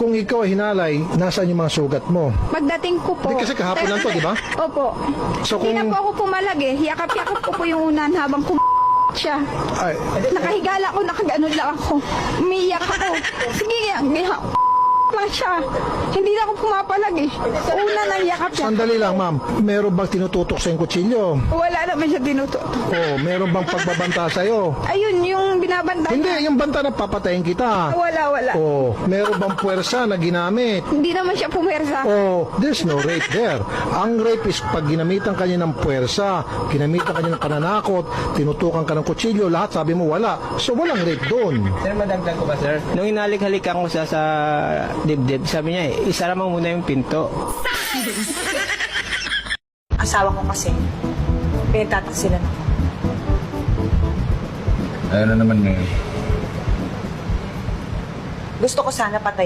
Kung ikaw ay hinalay, nasaan yung mga sugat mo? Pagdating ko po. Hindi, kasi kahapon lang to, di ba? Opo. So, Hindi na kung- po ako pumalag eh. Yakap-yakap ko po yung unan habang siya. Ay, Nakahigala ko, nakaganon lang ako. Umiiyak ako. Sige, lang siya. Hindi na ako pumapalag eh. Una nang yakap siya. sandali lang, ma'am. Meron bang tinututok sa yung kutsilyo? Wala naman siya tinuto. O, meron bang pagbabanta sa'yo? Ayun, yung binabantay. Hindi, yung banta na papatayin kita. Wala. O, meron bang puwersa na ginamit? Hindi naman siya pumersa. Oh, there's no rape there. Ang rape is pag ginamitan kanya ng puwersa, ginamitan kanya ng pananakot, tinutukan ka ng kutsilyo, lahat sabi mo wala. So walang rape doon. Sir, madagdag ko ba, sir? Nung inalik-halikan ko siya sa dibdib, sabi niya, isara mo muna yung pinto. Asawa ko kasi, pinagtataksilan ako. Ano naman ngayon? Gusto ko sana patay